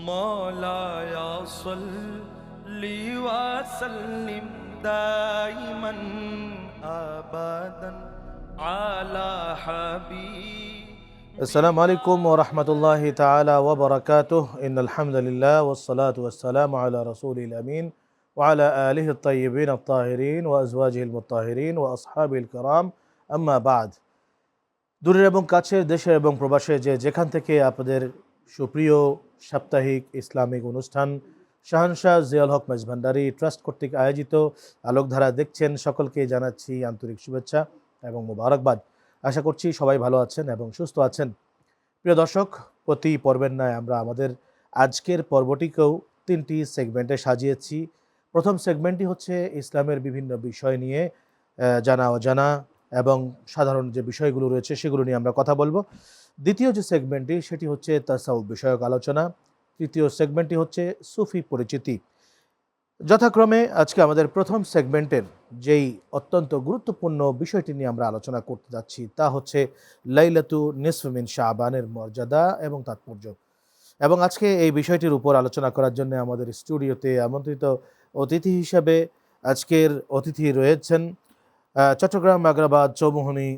مولاي صل وسلم دائما أبدا على حبيب. السلام عليكم ورحمة الله تعالى وبركاته. إن الحمد لله والصلاة والسلام على رسول الأمين وعلى آله الطيبين الطاهرين وأزواجه المطهرين وأصحابه الكرام أما بعد. দূরের এবং কাছের দেশের এবং প্রবাসে যেখান থেকে আপনাদের সুপ্রিয় সাপ্তাহিক ইসলামিক অনুষ্ঠান শাহনশাহ জিয়াউল হক মেজভান্ডারি ট্রাস্ট কর্তৃক আয়োজিত আলোকধারা দেখছেন, সকলকে জানাচ্ছি আন্তরিক শুভেচ্ছা এবং মোবারকবাদ। আশা করছি সবাই ভালো আছেন এবং সুস্থ আছেন। প্রিয় দর্শক, প্রতি পর্বের ন্যায় আমরা আমাদের আজকের পর্বটিকেও তিনটি সেগমেন্টে সাজিয়েছি। প্রথম সেগমেন্টটি হচ্ছে ইসলামের বিভিন্ন বিষয় নিয়ে জানা অজানা এবং সাধারণ যে বিষয়গুলো রয়েছে সেগুলো নিয়ে আমরা কথা বলবো। দ্বিতীয় যে সেগমেন্টটি সেটি হচ্ছে তাসাউফ বিষয়ক আলোচনা। তৃতীয় সেগমেন্টটি হচ্ছে সুফি পরিচিতি। যথাক্রমে আজকে আমাদের প্রথম সেগমেন্টের যেই অত্যন্ত গুরুত্বপূর্ণ বিষয়টি নিয়ে আমরা আলোচনা করতে যাচ্ছি তা হচ্ছে লাইলাতু নিসফ মিন শাবানের মর্যাদা এবং তাৎপর্য। এবং আজকে এই বিষয়টির উপর আলোচনা করার জন্য আমাদের স্টুডিওতে আমন্ত্রিত অতিথি হিসেবে আজকের অতিথি রয়েছেন চট্টগ্রাম আগ্রাবাদ চৌমুহনী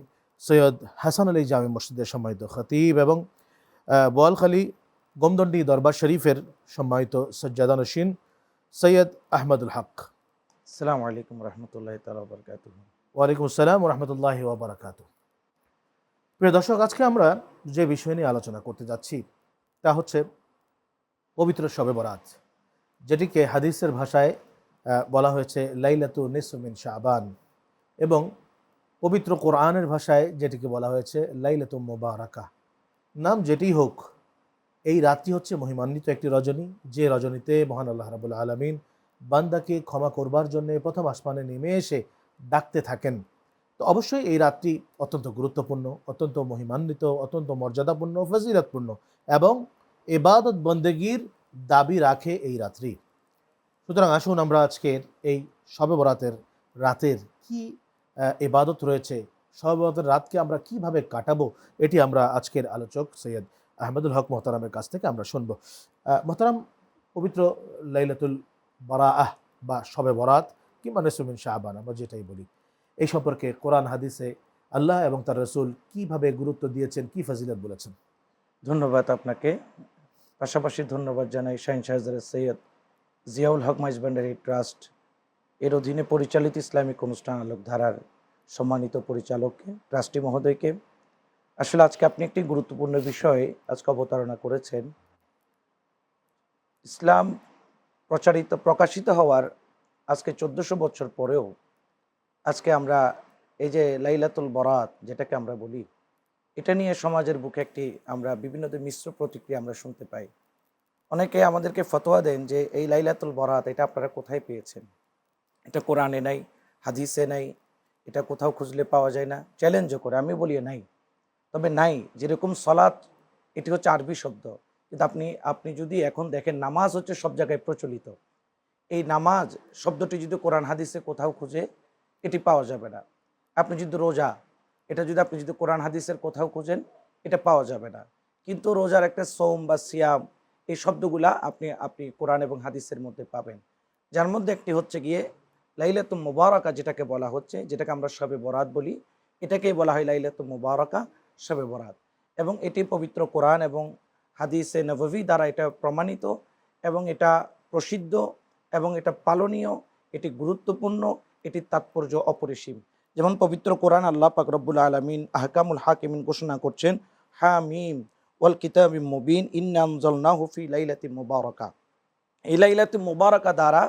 সৈয়দ হাসান আলী জামি মসজিদের সম্মানিত খতিব এবং বোয়ালখালী গোমদণ্ডী দরবার শরীফের সম্মানিত সজ্জাদানশীন সৈয়দ আহমদুল হক। আসসালামু আলাইকুম রহমতুল্লাহি তাআলা ওয়া বারাকাতুহু। ওয়ালাইকুম আসসালাম ওয়া রাহমাতুল্লাহি ওয়া বারাকাতুহু। প্রিয় দর্শক, আজকে আমরা যে বিষয় নিয়ে আলোচনা করতে যাচ্ছি তা হচ্ছে পবিত্র শবে বরাত, যেটিকে হাদিসের ভাষায় বলা হয়েছে লাইলাতু নিসফ মিন শাবান, এবং পবিত্র কোরআনের ভাষায় যেটিকে বলা হয়েছে লাইলাতু মুবারাকা। নাম যেটি হোক, এই রাতটি হচ্ছে মহিমান্বিত একটি রজনী, যে রজনীতে মহান আল্লাহ রাব্বুল আলামিন বান্দাকে ক্ষমা করবার জন্য প্রথম আসমানে নেমে এসে ডাকতে থাকেন। তো অবশ্যই এই রাতটি অত্যন্ত গুরুত্বপূর্ণ, অত্যন্ত মহিমান্বিত, অত্যন্ত মর্যাদাপূর্ণ, ফজিলতপূর্ণ এবং ইবাদত বন্দেগীর দাবি রাখে এই রাত্রি। সুতরাং আসুন আমরা আজকের এই শবে বরাতের রাতের কি ইবাদত রয়েছে, শবে বরাতের রাতকে আমরা কিভাবে কাটাবো, এটি আমরা আজকের আলোচক সৈয়দ আহমদুল হক মোহতারামের কাছ থেকে আমরা শুনব। মোহতারাম, পবিত্র লাইলাতুল বারাআহ বা শবে বরাত কিংবা নিসফ মিন শাবান আমরা যেটাই বলি, এই সম্পর্কে কোরআন হাদিসে আল্লাহ এবং তার রসুল কিভাবে গুরুত্ব দিয়েছেন, কি ফজিলত বলেছেন? ধন্যবাদ আপনাকে। পাশাপাশি ধন্যবাদ জানাই শাহনশাহ সৈয়দ জিয়াউল হক মেজভান্ডারি ট্রাস্ট এর অধীনে পরিচালিত ইসলামিক অনুষ্ঠান আলোকধারার সম্মানিত পরিচালককে, ট্রাস্টি মহোদয়কে। আসলে আজকে আপনি একটি গুরুত্বপূর্ণ বিষয় আজকে অবতারণা করেছেন। ইসলাম প্রকাশিত হওয়ার আজকে 1400 বছর পরেও আজকে আমরা এই যে লাইলাতুল বরাত যেটাকে আমরা বলি, এটা নিয়ে সমাজের বুকে একটি আমরা বিভিন্ন মিশ্র প্রতিক্রিয়া আমরা শুনতে পাই। অনেকে আমাদেরকে ফতোয়া দেন যে এই লাইলাতুল বরাত এটা আপনারা কোথায় পেয়েছেন, এটা কোরআনে নাই, হাদিসে নাই, এটা কোথাও খুঁজলে পাওয়া যায় না, চ্যালেঞ্জও করে। আমি বলি নাই, তবে নাই যেরকম সলাৎ এটি হচ্ছে আরবি শব্দ, কিন্তু আপনি যদি এখন দেখেন নামাজ হচ্ছে সব জায়গায় প্রচলিত। এই নামাজ শব্দটি যদি কোরআন হাদিসে কোথাও খুঁজে এটি পাওয়া যাবে না। আপনি যদি রোজা, এটা যদি আপনি কোরআন হাদিসের কোথাও খুঁজেন এটা পাওয়া যাবে না। কিন্তু রোজার একটা সোম বা সিয়াম, এই শব্দগুলা আপনি কোরআন এবং হাদিসের মধ্যে পাবেন। যার মধ্যে একটি হচ্ছে গিয়ে লাইলাতুল মুবারাকা, যেটাকে বলা হচ্ছে, যেটাকে আমরা শবে বরাত বলি, এটাকেই বলা হয় লাইলাতুল মুবারাকা, শবে বরাত। এবং এটি পবিত্র কোরআন এবং হাদিসে নববী দ্বারা এটা প্রমাণিত এবং এটা প্রসিদ্ধ এবং এটা পালনীয়, এটি গুরুত্বপূর্ণ, এটির তাৎপর্য অপরিসীম। যেমন পবিত্র কোরআন আল্লাহ পাক রব্বুল আলামিন আহকামুল হাকিমিন ঘোষণা করছেন, হামিম ওয়াল কিতাবিম মুবিন ইন্না আনজালনাহু ফি লাইলাতিন মুবারাকা। এই লাইলাতুল মুবারাকা দ্বারা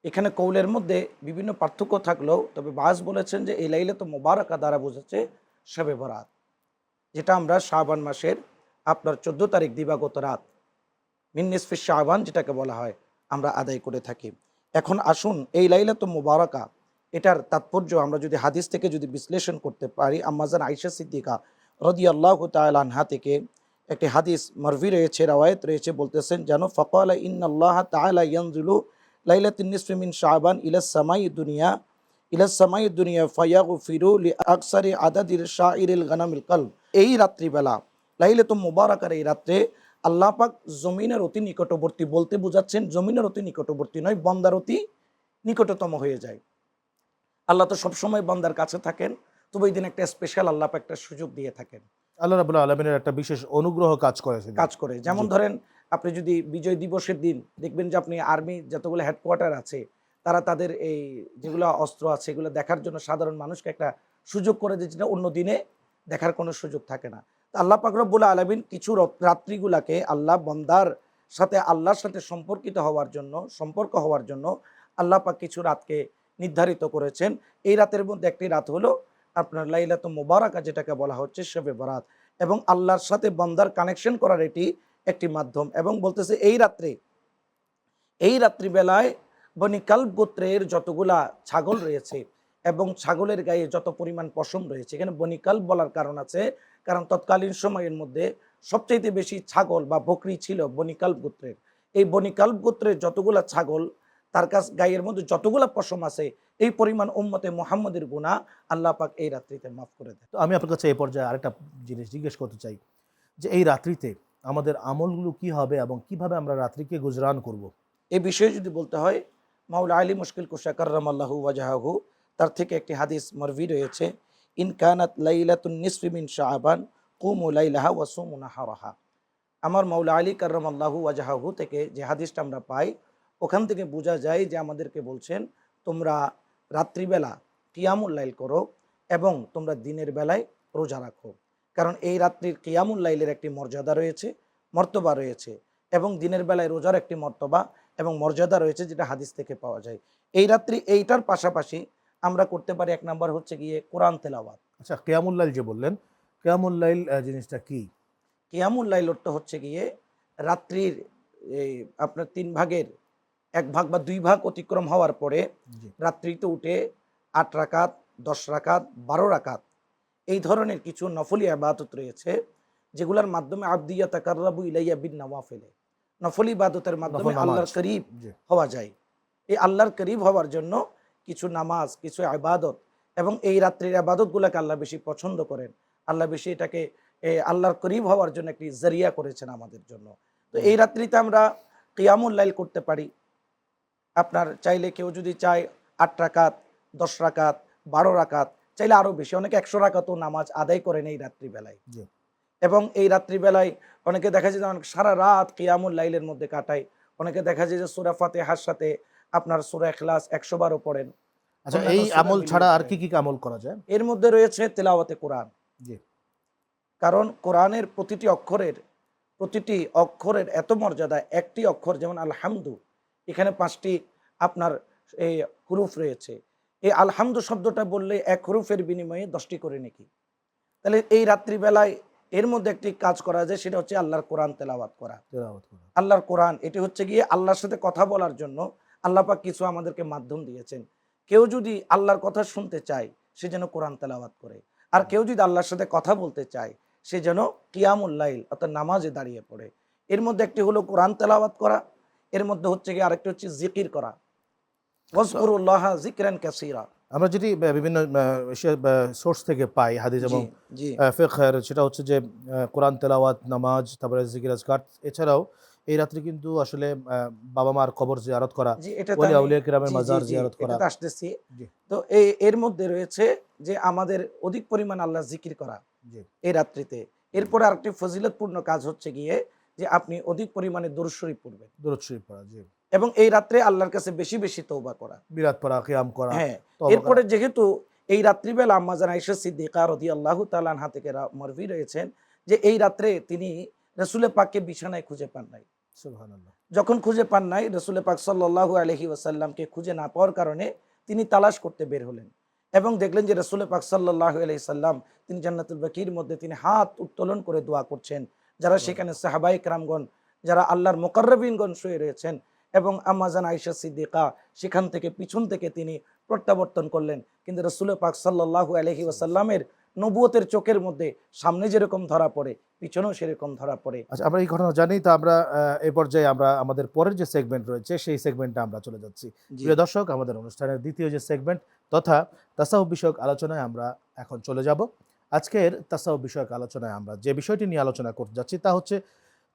এখানে কৌলের মধ্যে বিভিন্ন পার্থক্য থাকলেও তবে বাস বলেছেন যে এই লাইলাতুল মুবারাকা দ্বারা বোঝাচ্ছে শবে বরাত, যেটা আমরা শাবান মাসের আপনার 14 তারিখ দিবাগত রাত মিন নিসফি শাবান যেটাকে বলা হয় আমরা আদায় করে থাকি। এখন আসুন এই লাইলাতুল মুবারাকা এটার তাৎপর্য আমরা যদি হাদিস থেকে যদি বিশ্লেষণ করতে পারি, আম্মাজান আয়েশা সিদ্দিকা রাদিয়াল্লাহু তাআলা আনহা থেকে একটি হাদিস মারভি রয়েছে, রাওয়ায়াত রয়েছে, বলতেছেন যেন ফাকালা ইন্নাল্লাহ তাআলা ইয়ানজিলু লাইলাতুন নিসফি মিন শাবান ইলাস সামাই দুনিয়া ফায়াগফিরু লিআকসারি আদাদিল শাইরিল গানামিল কলব। এই রাত্রিবেলা লাইলাতুল মুবারাকার এই রাত্রে আল্লাহ পাক জমিনের অতি নিকটবর্তী বলতে বোঝাচ্ছেন জমিনের অতি নিকটবর্তী নয়, বন্দার অতি নিকটতম হয়ে যায়। আল্লাহ তো সবসময় বন্দার কাছে থাকেন, তবে ওই দিন একটা স্পেশাল আল্লাহ পাক একটা সুযোগ দিয়ে থাকেন আল্লাহ রাব্বুল আলামিনের একটা বিশেষ অনুগ্রহ কাজ করে সেদিন। কাজ করে। যেমন জি। ধরেন আপনি যদি বিজয় দিবসের দিন দেখবেন যে আপনি আর্মি যতগুলো হেডকোয়ার্টার আছে তারা তাদের এই যেগুলো অস্ত্র আছে এগুলো দেখার জন্য সাধারণ মানুষকে একটা সুযোগ করে দিচ্ছে, যেটা অন্য দিনে দেখার কোনো সুযোগ থাকে না। তো আল্লাহ পাক রব্বুল আলামিন কিছু রাত্রিগুলাকে আল্লাহ বন্দার সাথে আল্লাহর সাথে সম্পর্ক হওয়ার জন্য আল্লাহ পাক কিছু রাতকে নির্ধারিত করেছেন। এই রাতের মধ্যে একটি রাত হলো আপনার লাইলাতুল মুবারাকা, যেটাকে বলা হচ্ছে শবে বরাত, এবং আল্লাহর সাথে বান্দার কানেকশন করার এটি একটি মাধ্যম। এবং বলতেছে এই রাত্রিবেলায় বনি কালব গোত্রের যতগুলা ছাগল রয়েছে এবং ছাগলের গায়ে যত পরিমাণ পশম রয়েছে, এখানে বনি কালব বলার কারণ আছে, কারণ তৎকালীন সময়ের মধ্যে সবচাইতে বেশি ছাগল বা বকরি ছিল বনি কালব গোত্রের। এই বনি কালব গোত্রের যতগুলা ছাগল তার কাছ গায়ের মধ্যে যতগুলা পশম আছে, এই পরিমাণ উম্মতে মুহাম্মদের গুনাহ আল্লাহ পাক এই রাত্রিতে মাফ করে দেন। তো আমি আপনার কাছে এই পর্যায়ে আরেকটা জিনিস জিজ্ঞেস করতে চাই যে এই রাত্রিতে আমাদের আমলগুলো কি হবে এবং কিভাবে আমরা রাত্রিকে গুজরান করব। এই বিষয়ে যদি বলতে হয়, মাওলা আলী মুশকিল কুশা কাররামাল্লাহু ওয়াজহাহু তার থেকে একটি হাদিস মারভি রয়েছে, ইন কানাত লাইলাতুন নিসফি মিন শাআবান কুমু লাইলাহা ওয়া সুমু নাহারাহা। আমার মাওলা আলী কাররামাল্লাহু ওয়াজহাহু থেকে যে হাদিসটা আমরা পাই, ওখান থেকে বোঝা যায় যে আমাদেরকে বলছেন তোমরা রাত্রিবেলা কিয়ামুল লাইল করো এবং তোমরা দিনের বেলায় রোজা রাখো। কারণ এই রাত্রির কিয়ামুল লাইলের একটি মর্যাদা রয়েছে, মর্তবা রয়েছে, এবং দিনের বেলায় রোজার একটি মর্তবা এবং মর্যাদা রয়েছে, যেটা হাদিস থেকে পাওয়া যায়। এই রাত্রি এইটার পাশাপাশি আমরা করতে পারি, এক নাম্বার হচ্ছে গিয়ে কোরআন তেলাওয়াত। আচ্ছা, কিয়ামুল লাইল যে বললেন, কিয়ামুল লাইল জিনিসটা কি? কিয়ামুল লাইল অর্থ হচ্ছে গিয়ে রাত্রির এই আপনার 3 ভাগের 1 ভাগ বা 2 ভাগ অতিক্রম হওয়ার পরে জি। রাত্রিতে উঠে 8 রাকাত, 10 রাকাত, 12 রাকাত এই ধরনের কিছু নফলি ইবাদত রয়েছে, যেগুলোর মাধ্যমে আবদিয়া তাকাররাবু ইলাইয়া বিন নওয়াফিলে, নফল ইবাদতের মাধ্যমে নফল নামাজ। আল্লাহর করিব জি। হওয়া যায়। এই আল্লাহর করিব হওয়ার জন্য কিছু নামাজ, কিছু ইবাদত, এবং এই রাত্রির ইবাদতগুলোকে আল্লাহ বেশি পছন্দ করেন। আল্লাহ বেশি এটাকে আল্লাহর করিব হওয়ার জন্য একটি জরিয়া করেছেন আমাদের জন্য। তো এই রাত্রিতে আমরা কিয়ামুল লাইল করতে পারি। আপনার চাইলে কেউ যদি চায় 8 রাকাত, 10 রাকাত, 12 রাকাত, চাইলে আরও বেশি, অনেকে 100 রাকাতও নামাজ আদায় করেন এই রাত্রিবেলায়। জি। এবং এই রাত্রিবেলায় অনেকে দেখা যায় যে অনেক সারা রাত কিয়ামুল লাইলের মধ্যে কাটায়। অনেকে দেখা যায় যে সূরা ফাতিহার সাথে আপনার সূরা ইখলাস 100 বারও পড়েন। আচ্ছা, অন্যান্য এই সূরা আমল মিলিয়ে ছাড়া আর পড়েন। কি কি আমল করা যায়? এর মধ্যে রয়েছে তেলাওয়াতে কোরআন। জি। কারণ কোরআনের প্রতিটি অক্ষরের এত মর্যাদা, একটি অক্ষর যেমন আলহামদু, এখানে 5টি আপনার এই হুরুফ রয়েছে। এই আলহামদু শব্দটা বললে 1 হুরুফের বিনিময়ে 10টি করে নেকি। তাহলে এই রাত্রিবেলায় এর মধ্যে একটি কাজ করা যায়, সেটা হচ্ছে আল্লাহর কোরআন তেলাওয়াত করা। তেলাওয়াত করা। আল্লাহর কোরআন এটি হচ্ছে গিয়ে আল্লাহর সাথে কথা বলার জন্য আল্লাহ পাক কিছু আমাদেরকে মাধ্যম দিয়েছেন। কেউ যদি আল্লাহর কথা শুনতে চায় সে যেন কোরআন তেলাওয়াত করে, আর কেউ যদি আল্লাহর সাথে কথা বলতে চায় সে যেন কিয়ামুল লাইল অর্থাৎ নামাজে দাঁড়িয়ে পড়ে। এর মধ্যে একটি হলো কোরআন তেলাওয়াত করা, এর মধ্যে হচ্ছে গিয়ে আরেকটি হচ্ছে জিকির করা, ওয়াজকুরুল্লাহ যিকরান কাসীরা। আমরা যেটি বিভিন্ন সোর্স থেকে পাই হাদিস জি এবং জি ফিকহের, সেটা হচ্ছে যে কোরআন তেলাওয়াত, নামাজ, তারপরে জিকির আজকার, এছাড়াও এই রাত্রে কিন্তু আসলে বাবা মার কবর জিয়ারত করা, জি, এটা তো ওলি আমি আউলিয়া কিরামের জি জি মাজার জি জিয়ারত করা। এটাতে আসতেছি। জি। তো এর মধ্যে রয়েছে যে আমাদের অধিক পরিমাণ আল্লাহ জিকির করা জি। এই রাত্রিতে। এরপরে আরেকটি ফজিলতপূর্ণ কাজ হচ্ছে গিয়ে যে আপনি অধিক পরিমাণে দরুদ শরীফ পড়বেন দুরূদ শরীফ পড়া। জি। এবং এই রাত্রে আল্লাহর কাছে বেশি বেশি তওবা করা। বিরাত পড়া, কিয়াম করা, হ্যাঁ, তওবা এরপরে করা। যেহেতু এই রাত্রিবেলা আম্মা জান আয়েশা সিদ্দিকা রাদিয়াল্লাহু তাআলা আনহা থেকে মারভি রয়েছেন যে এই রাত্রে তিনি রাসূল পাককে বিছানায় খুঁজে পান নাই। সুবহানাল্লাহ। যখন খুঁজে পান নাই, রাসূল পাক সাল্লাল্লাহু আলাইহি ওয়াসাল্লামকে খুঁজে না পাওয়ার কারণে তিনি তালাশ করতে বের হলেন এবং দেখলেন যে রাসূল পাক সাল্লাল্লাহু আলাইহি সাল্লাম তিনি জান্নাতুল বাকির মধ্যে তিনি হাত উত্তোলন করে দোয়া করছেন। যারা সেখানে সাহাবায়ে কেরামগণ, যারা আল্লাহর মুকাররবিনগণ শুয়ে রয়েছেন, এবং আম্মা জান আয়েশা সিদ্দিকা সেখান থেকে পিছন থেকে তিনি প্রত্যাবর্তন করলেন। কিন্তু রাসূল পাক সাল্লাল্লাহু আলাইহি ওয়াসাল্লামের নবুয়তের চোখের মধ্যে সামনে যেরকম ধরা পড়ে পিছনেও সেরকম ধরা পড়ে। আচ্ছা, আমরা এই ঘটনা জানি, তো আমরা এই পর্যায়ে আমরা আমাদের পরের যে সেগমেন্ট রয়েছে সেই সেগমেন্টে আমরা চলে যাচ্ছি। জি প্রিয় দর্শক, আমাদের অনুষ্ঠানের দ্বিতীয় যে সেগমেন্ট তথা তাসাউফ বিষয়ক আলোচনায় আমরা এখন চলে যাব। আজকের তাসাউফ বিষয়ক আলোচনায় আমরা যে বিষয়টি নিয়ে আলোচনা করতে যাচ্ছি তা হচ্ছে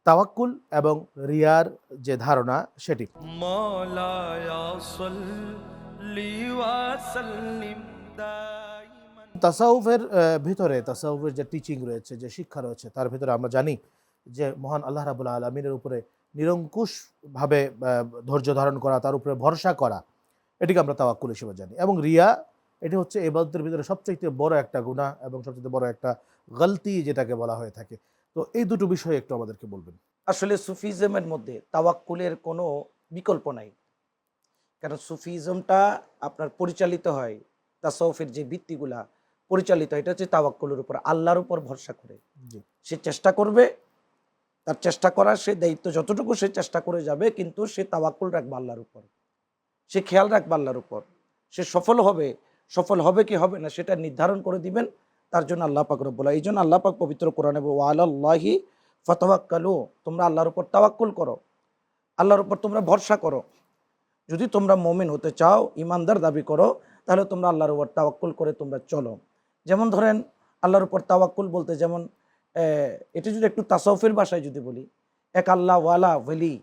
তাওয়াক্কুল এবং রিয়ার যে ধারণা সেটি। مولاي صل وسلم دائما তাসাউফের ভিতরে তাসাউফের যে টিচিং রয়েছে, যে শিক্ষা রয়েছে, তার ভিতরে আমরা জানি যে মহান আল্লাহ রাব্বুল আলামিনের উপরে নিরঙ্কুশভাবে ধৈর্য ধারণ করা, তার উপরে ভরসা করা, এটিকে আমরা তাওয়াক্কুল হিসেবে জানি। এবং রিয়া এটি হচ্ছে ইবাদতের ভিতরে সবচেয়ে বড় একটা গুনাহ এবং সবচেয়ে বড় একটা গলতি যেটাকে বলা হয়ে থাকে। তো এই দুটো বিষয়ে একটু আমাদেরকে বলবেন। আসলে সুফিজমের মধ্যে তাওয়াক্কুলের কোনো বিকল্প নাই, কারণ সুফিজমটা আপনার পরিচালিত হয়, তাসাউফের যে ভিত্তিগুলা পরিচালিত হয়, এটা হচ্ছে তাওয়াক্কুলের উপর, আল্লাহর উপর ভরসা করে। জি সে চেষ্টা করবে, তার চেষ্টা করার সে দায়িত্ব যতটুকু সে চেষ্টা করে যাবে, কিন্তু সে তাওয়াক্কুল রাখবে আল্লাহর উপর, সে খেয়াল রাখবে আল্লাহর উপর। সে সফল হবে কি হবে না সেটা নির্ধারণ করে দিবেন তার জন্য আল্লাহ পাক রব্বুল আলামিন। এই জন্য আল্লাহ পাক পবিত্র কোরআনে ওয়া আলাল্লাহি ফাতাওয়াক্কালু, তোমরা আল্লাহর উপর তাওয়াক্কুল করো, আল্লাহর উপর তোমরা ভরসা করো। যদি তোমরা মুমিন হতে চাও, ইমানদার দাবি করো, তাহলে তোমরা আল্লাহর উপর তাওয়াক্কুল করে তোমরা চলো। যেমন ধরেন আল্লাহর উপর তাওয়াক্কুল বলতে, যেমন এটা যদি একটু তাসাউফের ভাষায় যদি বলি, এক আল্লাহওয়ালা ওয়ালি,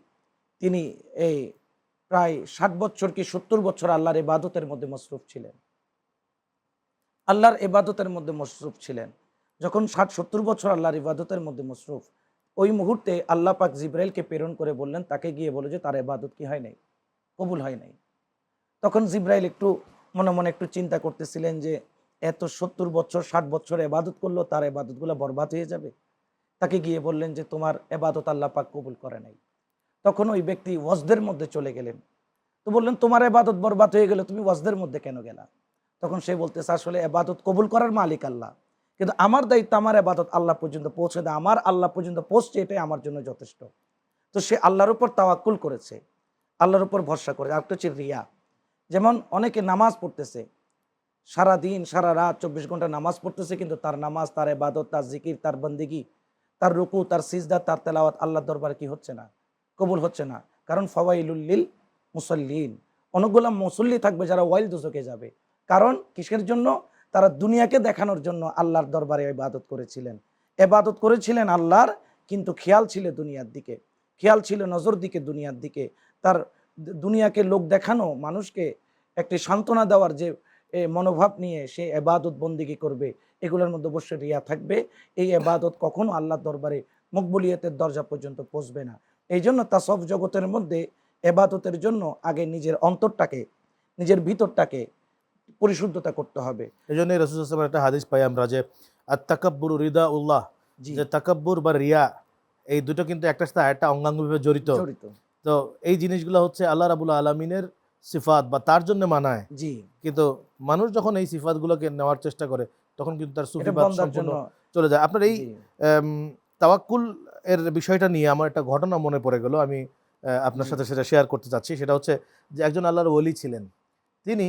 তিনি এই প্রায় 60 বছর কি 70 বছর আল্লাহর ইবাদতের মধ্যে মসরুফ ছিলেন, আল্লাহর ইবাদতের মধ্যে মসরুফ ছিলেন। যখন 60-70 বছর আল্লাহর ইবাদতের মধ্যে মসরুফ, ওই মুহূর্তে আল্লাহ পাক জিব্রাইলকে প্রেরণ করে বললেন, তাকে গিয়ে বলো যে তার ইবাদত কি হয় নাই, কবুল হয় নাই। তখন জিব্রাইল একটু মনে মনে একটু চিন্তা করতেছিলেন যে এত 70 বছর 60 বছর ইবাদত করলো, তার ইবাদতগুলো বরবাদ হয়ে যাবে। তাকে গিয়ে বললেন যে তোমার ইবাদত আল্লাহ পাক কবুল করে নাই। তখন ওই ব্যক্তি ওয়াজদের মধ্যে চলে গেলেন, তো বললেন তোমার ইবাদত বরবাদ হয়ে গেল, তুমি ওয়াজদের মধ্যে কেন গেলা? তখন সে বলতেছে আসলে ইবাদত কবুল করার মালিক আল্লাহ, কিন্তু আমার দায়িত্ব আমার ইবাদত আল্লাহ পর্যন্ত পৌঁছে দেয়, আমার আল্লাহ পর্যন্ত পৌঁছছে, এটাই আমার জন্য যথেষ্ট। তো সে আল্লাহর উপর তাওয়াক্কুল করেছে, আল্লাহর উপর ভরসা করে। আরেকটা হচ্ছে রিয়া। যেমন অনেকে নামাজ পড়তেছে, সারা দিন সারা রাত 24 ঘন্টা নামাজ পড়তেছে, কিন্তু তার নামাজ, তার ইবাদত, তার জিকির, তার বন্দেগী, তার রুকু, তার সিজদা, তার তেলাওয়াত আল্লাহর দরবারে কি হচ্ছে না, কবুল হচ্ছে না। কারণ ফাওয়াইলুল লিল মুসাল্লিন, অনেকগুলো মুসল্লি থাকবে যারা ওয়াইল দুজকে যাবে। কারণ কিসের জন্য? তারা দুনিয়াকে দেখানোর জন্য আল্লাহর দরবারে ইবাদত করেছিলেন আল্লাহর, কিন্তু খেয়াল ছিল দুনিয়ার দিকে, খেয়াল ছিল নজর দিকে দুনিয়ার দিকে। তার দুনিয়াকে লোক দেখানো, মানুষকে একটি সান্ত্বনা দেওয়ার যে মনোভাব নিয়ে সে ইবাদত বন্দেগী করবে, এগুলোর মধ্যে অবশ্যই রিয়া থাকবে। এই ইবাদত কখনো আল্লাহর দরবারে মকবুলিয়তের দরজা পর্যন্ত পৌঁছবে না। এই জন্য তাসাউফ জগতের মধ্যে ইবাদতের জন্য আগে নিজের অন্তরটাকে, নিজের ভিতরটাকে পরিশুদ্ধতা করতে হবে। এই জন্যই রাসূল সাল্লাল্লাহু আলাইহি ওয়াসাল্লামের একটা হাদিস পাই আমরা যে আত-তাকাব্বুরু রিদাউল্লাহ, জি, যে তাকাব্বুর বা রিয়া, এই দুটো কিন্তু একটার সাথে আরেকটা অঙ্গাঙ্গভাবে জড়িত। জড়িত। তো এই জিনিসগুলো হচ্ছে আল্লাহ রাব্বুল আলামিনের সিফাত বা তার জন্য মানায়, জি, কিন্তু মানুষ যখন এই সিফাতগুলোকে নেওয়ার চেষ্টা করে তখন কিন্তু তার এটা সুফিবাদ বন্দার সম্পূর্ণ জন্য। চলে যায়। আপনার এই জি, তাওয়াক্কুল এর বিষয়টা নিয়ে আমার একটা ঘটনা মনে পড়ে গেল, আমি আপনার জি, সাথে সেটা শেয়ার করতে চাচ্ছি। সেটা হচ্ছে যে একজন আল্লাহর ওলি ছিলেন, তিনি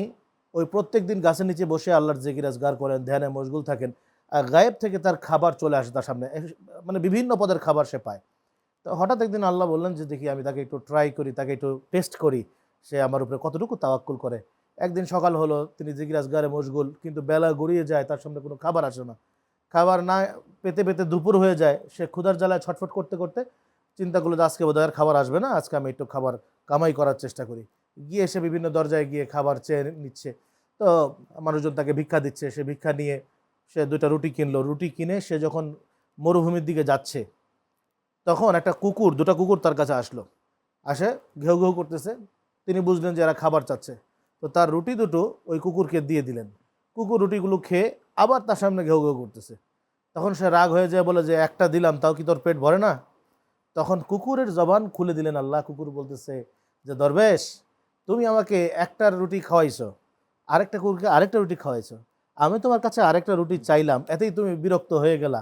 ওই প্রত্যেক দিন গাছের নিচে বসে আল্লাহর জিকির আজগার করেন, ধ্যানে মশগুল থাকেন। আর গায়েব থেকে তার খাবার চলে আসে তার সামনে, মানে বিভিন্ন পদের খাবার সে পায়। তো হঠাৎ একদিন আল্লাহ বললেন যে দেখি আমি তাকে একটু ট্রাই করি, তাকে একটু টেস্ট করি, সে আমার উপরে কতটুকু তাওয়াক্কুল করে। একদিন সকাল হলো, তিনি জিকির আজগারে মশগুল, কিন্তু বেলা গড়িয়ে যায়, তার সামনে কোনো খাবার আসে না। খাবার না পেতে পেতে দুপুর হয়ে যায়, সে ক্ষুধার জ্বালায় ছটফট করতে করতে চিন্তা করলো যে আজকে বোধহয় আর খাবার আসবে না, আজকে আমি একটু খাবার কামাই করার চেষ্টা করি। গিয়ে সে বিভিন্ন দরজায় গিয়ে খাবার চেয়ে নিচ্ছে। তো মানুষজন তাকে ভিক্ষা দিচ্ছে, সে ভিক্ষা নিয়ে সে 2টা রুটি কিনলো। রুটি কিনে সে যখন মরুভূমির দিকে যাচ্ছে, তখন একটা কুকুর, 2টা কুকুর তার কাছে আসলো, আসে ঘেউ ঘেউ করতেছে। তিনি বুঝলেন যে এরা খাবার চাচ্ছে, তো তার রুটি দুটো ওই কুকুরকে দিয়ে দিলেন। কুকুর রুটিগুলো খেয়ে আবার তার সামনে ঘেউ ঘেউ করতেছে। তখন সে রাগ হয়ে যায়, বলে যে একটা দিলাম তাও কি তোর পেট ভরে না? তখন কুকুরের জবান খুলে দিলেন আল্লাহ। কুকুর বলতেছে যে দরবেশ, তুমি আমাকে একটা রুটি খাওয়াইছো, আরেকটা কুকুরকে আরেকটা রুটি খাওয়াইছো, আমি তোমার কাছে আরেকটা রুটি চাইলাম, এতেই তুমি বিরক্ত হয়ে গেলা।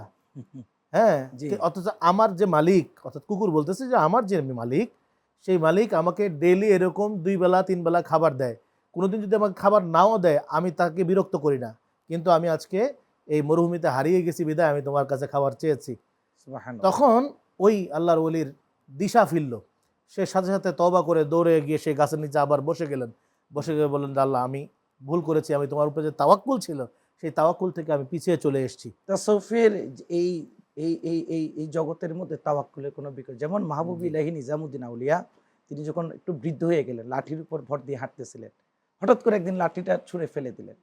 হ্যাঁ, জি, অথচ আমার যে মালিক, অর্থাৎ কুকুর বলতেছে যে আমার যে মালিক, সেই মালিক আমাকে ডেইলি এরকম 2 বেলা 3 বেলা খাবার দেয়। কোনোদিন যদি আমাকে খাবার নাও দেয় আমি তাকে বিরক্ত করি না, কিন্তু আমি আজকে এই মরুভূমিতে হারিয়ে গেছি বিধায় আমি তোমার কাছে খাবার চেয়েছি। সুবহানাল্লাহ। তখন ওই আল্লাহর ওলির দিশা ফিরল, সে সাথে সাথে তওবা করে দৌড়ে গিয়ে সেই গাছের নিচে আবার বসে গেলেন। বসে গিয়ে বললেন যে আল্লাহ, আমি ভুল করেছি, আমি তোমার উপরে যে তাওয়াক্কুল ছিল সেই তাওয়াক্কুল থেকে আমি পিছিয়ে চলে এসেছি। তাসাউফের এই এই জগতের মধ্যে তাওয়াক্কুলের কোনো বিকল্প, যেমন মাহবুব ইলাহি নিজামুদ্দিন আউলিয়া, তিনি যখন একটু বৃদ্ধ হয়ে গেলেন, লাঠির উপর ভর দিয়ে হাঁটতেছিলেন, হঠাৎ করে একদিন লাঠিটা ছুঁড়ে ফেলে দিলেন।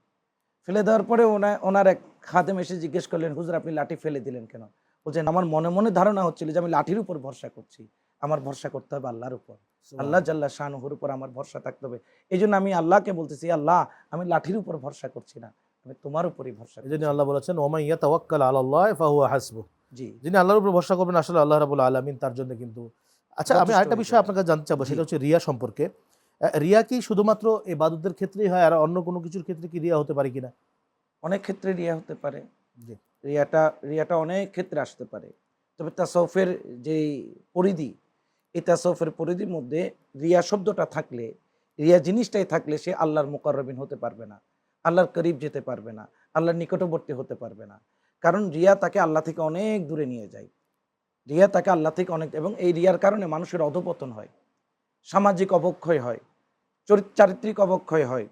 ফেলে দেওয়ার পরে ওনার এক খাদেম এসে জিজ্ঞেস করলেন, হুজুর আপনি লাঠি ফেলে দিলেন কেন? বলছেন, আমার মনে মনে ধারণা হচ্ছিল যে আমি লাঠির উপর ভরসা করছি, আমার ভরসা করতে হবে আল্লাহর উপর, আল্লাহ জাল্লা শানুহুর উপর আমার ভরসা থাকতে হবে। এই জন্য আমি আল্লাহকে বলতেছি, আল্লাহ আমি লাঠির উপর ভরসা করছি না, আমি তোমার উপরই ভরসা এই জন্য করছি। আল্লাহ বলেছেন ওয়া মান ইয়াতাওয়াক্কাল আলাল্লাহ ফাহুয়া হাসবুহ, জি, যিনি আল্লাহর উপর ভরসা করবেন আসলে আল্লাহ রাব্বুল আলামিন তার জন্য কিন্তু। আচ্ছা, আমি যথেষ্ট আরেকটা হয়ে বিষয় যাবে। আপনার কাছে জানতে চাবো, জি, সেটা হচ্ছে রিয়া সম্পর্কে। রিয়া কি শুধুমাত্র ইবাদতের ক্ষেত্রেই হয়, আর অন্য কোনো কিছুর ক্ষেত্রে কি রিয়া হতে পারে কিনা? অনেক ক্ষেত্রে রিয়া হতে পারে। জি। রিয়াটা অনেক ক্ষেত্রে আসতে পারে। তবে তাসাউফের যেই পরিধি, এই তাসাউফের পরিধির মধ্যে রিয়া শব্দটা থাকলে, রিয়া জিনিসটাই থাকলে সে আল্লাহর মুকাররবিন হতে পারবে না, আল্লাহর করিব যেতে পারবে না, আল্লাহর নিকটবর্তী হতে পারবে না। কারণ রিয়া তাকে আল্লাহ থেকে অনেক দূরে নিয়ে যায়। রিয়া তাকে আল্লাহ থেকে অনেক, এবং এই রিয়ার কারণে মানুষের অধপতন হয়, সামাজিক অবক্ষয় হয়, চারিত্রিক অবক্ষয় হয়,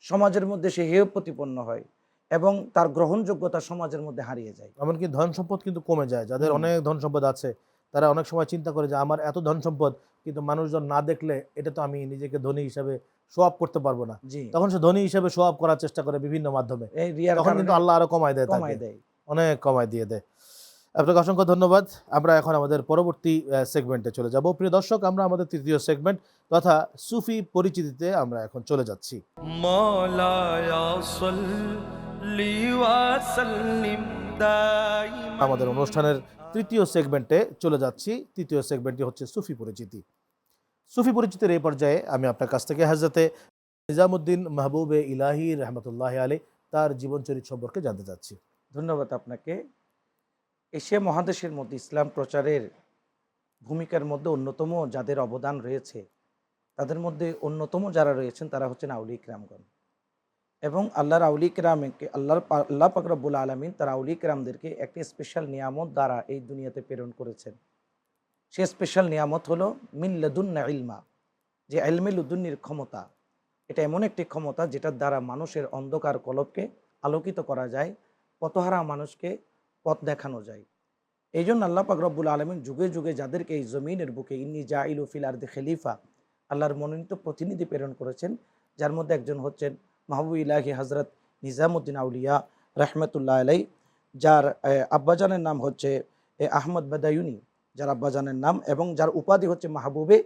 সমাজের মধ্যে সে হেয় প্রতিপন্ন হয় এবং তার গ্রহণযোগ্যতা সমাজের মধ্যে হারিয়ে যায়। এমনকি ধন সম্পদ কিন্তু কমে যায়। যাদের হুম, অনেক ধন সম্পদ আছে, তারা অনেক সময় চিন্তা করে যে আমার এত ধন সম্পদ, কিন্তু মানুষজন না দেখলে এটা তো আমি নিজেকে ধনী হিসাবে শো অফ করতে পারবো না। জি, তখন সে ধনী হিসাবে শো অফ করার চেষ্টা করে বিভিন্ন মাধ্যমে। এই রিয়ার তখন কিন্তু কারণে আল্লাহ আরো কমায় দেয় তাকে, কমায় দেয়। অনেক কমায় দিয়ে দেয়। আপনাকে অসংখ্য ধন্যবাদ। আমরা এখন আমাদের পরবর্তী সেগমেন্টে চলে যাব। প্রিয় দর্শক, আমরা আমাদের তৃতীয় সেগমেন্ট তথা সুফি পরিচিতিতে আমরা এখন চলে যাচ্ছি। مولاي صل وسلم دائما আমাদের অনুষ্ঠানের তৃতীয় সেগমেন্টে চলে যাচ্ছি। তৃতীয় সেগমেন্টটি হচ্ছে সুফি পরিচিতি। সুফি পরিচিতির এই পর্যায়ে আমি আপনার কাছ থেকে হযরতে নিজামুদ্দিন মাহবুবে ইলাহি রহমতুল্লাহ আলী তার জীবনচরিত সম্পর্কে জানতে চাচ্ছি। ধন্যবাদ আপনাকে। এশিয়া মহাদেশের মধ্যে ইসলাম প্রচারের ভূমিকার মধ্যে অন্যতম যাদের অবদান রয়েছে, তাদের মধ্যে অন্যতম যারা রয়েছেন তারা হচ্ছেন আউলিয়া কিরামগণ। এবং আল্লাহর আউলিয়া কিরামকে আল্লাহ পাক রব্বুল আলামিন তার আউলিয়া কিরামদেরকে একটি স্পেশাল নিয়ামত দ্বারা এই দুনিয়াতে প্রেরণ করেছেন। সে স্পেশাল নিয়ামত হলো মিন লাদুন্না ইলমা, যে ইলমে লুদুন্নির ক্ষমতা। এটা এমন একটি ক্ষমতা যেটার দ্বারা মানুষের অন্ধকার কলবকে আলোকিত করা যায়, পথহারা মানুষকে পথ দেখানো যায়। এই জন্য আল্লাহ পাক রব্বুল আলমিন যুগে যুগে যাদেরকে এই জমিনের বুকে ইন্নি জাইলু ফিল আরদি খলিফা, আল্লাহর মনোনীত প্রতিনিধি প্রেরণ করেছেন, যার মধ্যে একজন হচ্ছেন মাহবুব ইলাহি হজরত নিজামুদ্দিন আউলিয়া রহমতুল্লাহ আলাই, যার আব্বাজানের নাম হচ্ছে আহমদ বাদায়ুনি, যার আব্বাজানের নাম, এবং যার উপাধি হচ্ছে মাহবুবে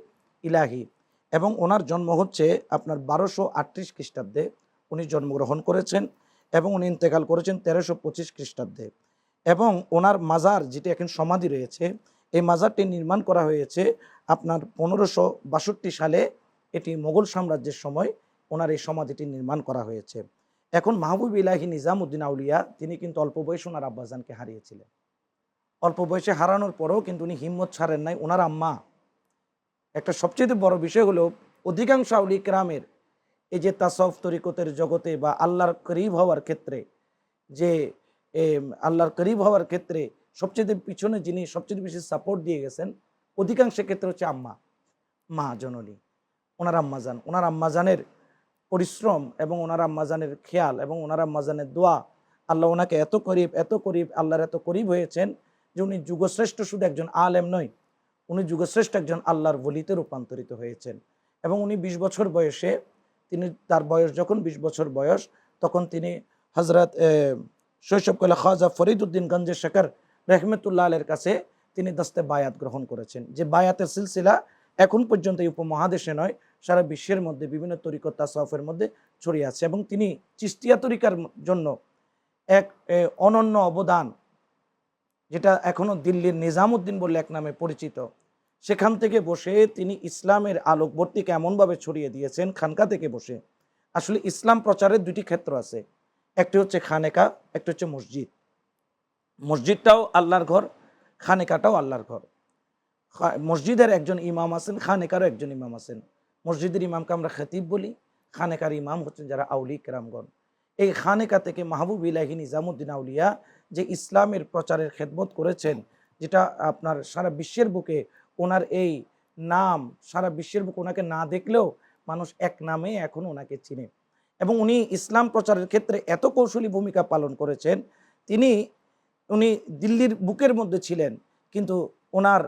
ইলাহি। এবং ওনার জন্ম হচ্ছে আপনার 1238 খ্রিস্টাব্দে উনি জন্মগ্রহণ করেছেন, এবং উনি ইন্তেকাল করেছেন 1325 খ্রিস্টাব্দে। এবং ওনার মাজার, যেটি এখন সমাধি রয়েছে, এই মাজারটি নির্মাণ করা হয়েছে আপনার 1562 সালে। এটি মোগল সাম্রাজ্যের সময় ওনার এই সমাধিটি নির্মাণ করা হয়েছে। এখন মাহবুব ইলাহি নিজামুদ্দিন আউলিয়া তিনি কিন্তু অল্প বয়সে ওনার আব্বাজানকে হারিয়েছিলেন। অল্প বয়সে হারানোর পরেও কিন্তু উনি হিম্মত ছাড়েন নাই। ওনার আম্মা, একটা সবচেয়ে বড় বিষয় হলো অধিকাংশ আউলিয়া কেরামের এই যে তাসাউফ তরিকতের জগতে বা আল্লাহর করিব হওয়ার ক্ষেত্রে, যে আল্লাহর করিব হওয়ার ক্ষেত্রে সবচেয়ে পিছনে যিনি সবচেয়ে বেশি সাপোর্ট দিয়ে গেছেন, অধিকাংশ ক্ষেত্রে হচ্ছে আম্মা, মা জননী, ওনার আম্মাজানের পরিশ্রম এবং ওনার আম্মাজানের খেয়াল এবং ওনার আম্মাজানের দোয়া, আল্লাহ ওনাকে এত করিব আল্লাহর এত করিব হয়েছেন যে উনি যুগশ্রেষ্ঠ শুধু একজন আলেম নয়, উনি যুগশ্রেষ্ঠ একজন আল্লাহর ওলিতে রূপান্তরিত হয়েছেন। এবং উনি 20 বছর বয়সে, তার বয়স যখন 20 বছর বয়স, তখন তিনি হজরত শৈশবকালে খাজা ফরিদউদ্দিন গঞ্জে শেখর রহমতুল্লাহ আলের কাছে তিনি দস্তে বায়াত গ্রহণ করেছেন, যে বায়াতের সিলসিলা এখন পর্যন্ত এই উপমহাদেশে নয়, সারা বিশ্বের মধ্যে বিভিন্ন তরিকত তাসাউফের মধ্যে ছড়িয়ে আছে। এবং তিনি চিশতিয়া তরিকার জন্য এক অনন্য অবদান, যেটা এখনো দিল্লির নিজামুদ্দিন বলে এক নামে পরিচিত, সেখান থেকে বসে তিনি ইসলামের আলোকবর্তিকে এমনভাবে ছড়িয়ে দিয়েছেন খানকা থেকে বসে। আসলে ইসলাম প্রচারের দুটি ক্ষেত্র আছে, একটি হচ্ছে খানেকা, একটি হচ্ছে মসজিদ। মসজিদটাও আল্লাহর ঘর, খানেকাটাও আল্লাহর ঘর। মসজিদের একজন ইমাম আছেন, খানেকারও একজন ইমাম আছেন। মসজিদের ইমামকে আমরা খতিব বলি, খানেকার ইমাম হচ্ছেন যারা আউলিয়া কেরামগণ। এই খানেকা থেকে মাহবুব ইলাহি নিজামুদ্দিন আউলিয়া যে ইসলামের প্রচারের খেদমত করেছেন, যেটা আপনার সারা বিশ্বের বুকে ওনার এই নাম, সারা বিশ্বের বুকে ওনাকে না দেখলেও মানুষ এক নামে এখন ওনাকে চিনে। এবং উনি ইসলাম প্রচারের ক্ষেত্রে এত কৌশলী ভূমিকা পালন করেছেন, তিনি উনি দিল্লির বুকের মধ্যে ছিলেন, কিন্তু ওনার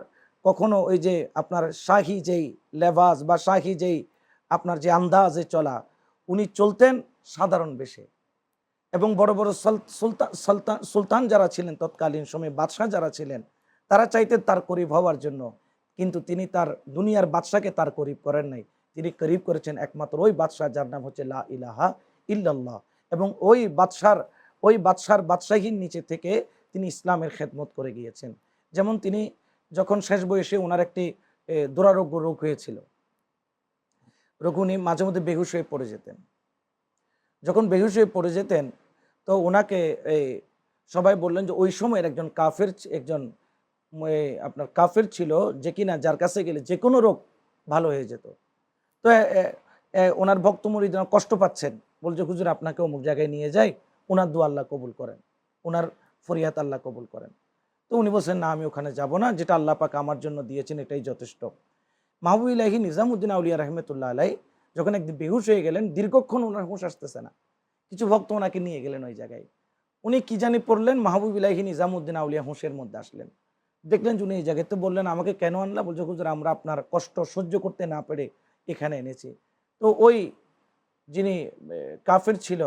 কখনো ওই যে আপনার শাহী যেই লেবাস বা শাহী যেই আপনার যে আন্দাজে চলা, উনি চলতেন সাধারণ বেশে। এবং বড় বড় সুলতান যারা ছিলেন তৎকালীন সময়ে, বাদশাহ যারা ছিলেন, তারা চাইতেন তার করিব হওয়ার জন্য, কিন্তু তিনি তার দুনিয়ার বাদশাকে তার করিব করেন নাই। তিনি করিব করেছেন একমাত্র ওই বাদশাহ যার নাম হচ্ছে লা ইলাহা ইল্লাল্লাহ। এবং ওই বাদশার বাদশাহীর নিচে থেকে তিনি ইসলামের খেদমত করে গিয়েছেন। যেমন তিনি যখন শেষ বয়সে ওনার একটি দুরারোগ্য রোগ হয়েছিল, উনি মাঝে মধ্যে বেহুশ হয়ে পড়ে যেতেন। যখন বেহুশ হয়ে পড়ে যেতেন তো ওনাকে সবাই বললেন যে ওই সময়ের একজন আপনার কাফের ছিল, যে কিনা যার কাছে গেলে যে কোনো রোগ ভালো হয়ে যেত। তো ওনার ভক্ত মুরিদরা কষ্ট পাচ্ছেন, বলছে হুজুর আপনাকে অমুক জায়গায় নিয়ে যাই, ওনার দোয়া আল্লাহ কবুল করেন, ওনার ফরিয়াত আল্লাহ কবুল করেন। তো উনি বলছেন না, আমি ওখানে যাব না, যেটা আল্লাহ পাক আমার জন্য দিয়েছেন এটাই যথেষ্ট। মাহবুবুল্লাহি নিজামুদ্দিন আউলিয়া রহমতুল্লাহ আলাই যখন একদিন বেহুশ হয়ে গেলেন, দীর্ঘক্ষণ ওনার হুঁশ আসতেছে না, কিছু ভক্ত ওনাকে নিয়ে গেলেন ওই জায়গায়। উনি কি জানি পড়লেন, মাহবুবুল্লাহি নিজামুদ্দিন আউলিয়া হুঁশের মধ্যে আসলেন, দেখলেন যে উনি এই জায়গায়। তো বললেন আমাকে কেন আনলা? বলছে হুজুর আমরা আপনার কষ্ট সহ্য করতে না পেরে এখানে এনেছি। তো ওই যিনি কাফের ছিল,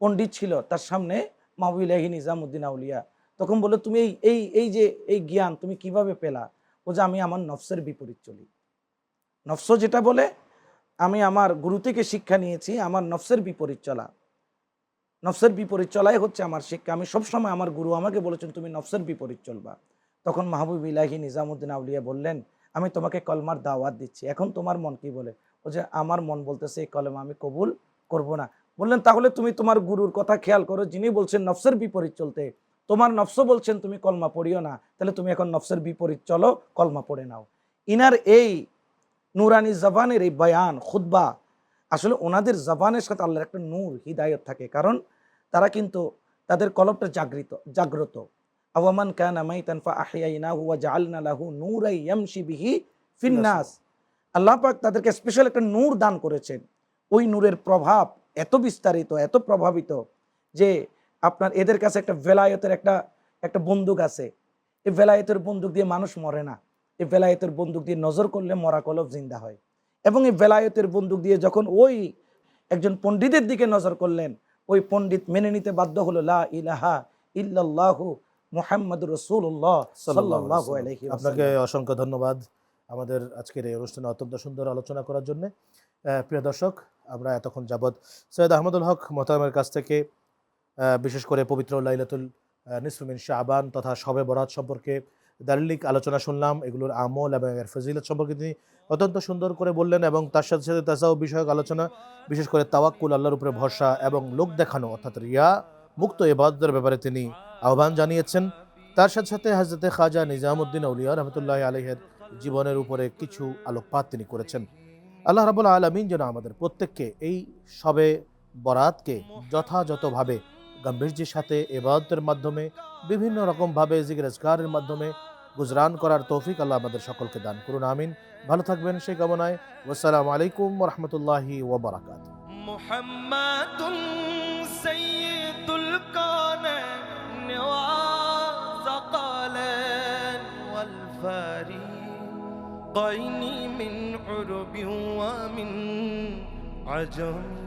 পণ্ডিত ছিল, তার সামনে মাহবুবুল্লাহি নিজামুদ্দিন আউলিয়া তখন বললো তুমি এই যে এই জ্ঞান তুমি কিভাবে পেলা? ও যে আমি আমার নফসের বিপরীত চলি। নফস যেটা বলে, আমি আমার গুরু থেকে শিক্ষা নিয়েছি আমার নফসের বিপরীত চলা। নফসের বিপরীত চলাই হচ্ছে আমার শিক্ষা। আমি সবসময়, আমার গুরু আমাকে বলেছেন তুমি নফসের বিপরীত চলবা। তখন মাহবুবুল্লাহি নিজামুদ্দিন আউলিয়া বললেন আমি তোমাকে কলমার দাওয়াত দিচ্ছি, এখন তোমার মন কি বলে? ও যে আমার মন বলতেছে এই কলমা আমি কবুল করব না। বললেন তাহলে তুমি তোমার গুরুর কথা খেয়াল করো, যিনি বলছেন নফসের বিপরীত চলতে, তোমার নফস বলছেন তুমি কলমা পড়িও না, তাহলে তুমি এখন নফসের বিপরীত চলো, কলমা পড়ে নাও। ইনার এই নুরানি জবানের এই বয়ান খুতবা, আসলে ওনাদের জবানের সাথে আল্লাহর একটা নূর হিদায়ত থাকে, কারণ তারা কিন্তু তাদের কলবটা জাগ্রত। আওয়ামান কানা মাইতান ফাআহইয়ানাহু ওয়া জাআলনা লাহু নূরান ইয়ামশি বিহি ফিন্নাস। আল্লাহ পাক তাদেরকে স্পেশাল একটা নূর দান করেছেন। ওই নূরের প্রভাব এত বিস্তারিত, এত প্রভাবিত যে আপনার এদের কাছে একটা ভেলায়েতের একটা বন্দুক আছে। এই ভেলায়েতের বন্দুক দিয়ে মানুষ মরে না, এই ভেলায়েতের বন্দুক দিয়ে নজর করলে মরা কলব জিন্দা হয়। এবং এই ভেলায়েতের বন্দুক দিয়ে যখন ওই একজন পণ্ডিতের দিকে নজর করলেন, ওই পণ্ডিত মেনে নিতে বাধ্য হলো লা ইলাহা ইল্লাল্লাহু মুহাম্মাদুর রাসূলুল্লাহ সাল্লাল্লাহু আলাইহি ওয়াসাল্লাম। আপনাকে অসংখ্য ধন্যবাদ আমাদের আজকের এই অনুষ্ঠানে অত্যন্ত সুন্দর আলোচনা করার জন্য। প্রিয় দর্শক, আমরা এতক্ষণ যাবৎ সৈয়দ আহমদুল হক মোহতারামের কাছ থেকে বিশেষ করে পবিত্র লাইলাতুল নিসফ মিন শাবান তথা শবে বরাত সম্পর্কে দালিলিক আলোচনা শুনলাম। এগুলোর আমল এবং এর ফজিলত সম্পর্কে তিনি অত্যন্ত সুন্দর করে বললেন, এবং তার সাথে সাথে তাসাউফ বিষয়ক আলোচনা, বিশেষ করে তাওয়াক্কুল, আল্লাহর উপরে ভরসা এবং লোক দেখানো অর্থাৎ রিয়া মুক্ত ইবাদতের ব্যাপারে তিনি আহ্বান জানিয়েছেন। তার সাথে সাথে হযরতে খাজা নিজামুদ্দিন আউলিয়া রহমতুল্লাহ আলাইহির জীবনের উপরে কিছু আলোকপাত তিনি করেছেন। আল্লাহ রাব্বুল আলামিন যেন আমাদের প্রত্যেককে এই শবে বরাতকে যথাযথভাবে গাম্ভীর্যের সাথে ইবাদতের মাধ্যমে, বিভিন্ন রকমভাবে জিকির আজকারের মাধ্যমে গুজরান করার তৌফিক আল্লাহ আমাদের সকলকে দান করুন, আমিন। ভালো থাকবেন সেই কামনায়। আসসালামু আলাইকুম ওয়া রাহমাতুল্লাহি ওয়া বারাকাতুহু। মুহাম্মাদুন সাইয়্যিদুল কাওনাইন ওয়া সাকালান ওয়াল ফারিকাইন মিন উরবি ওয়া মিন আজম।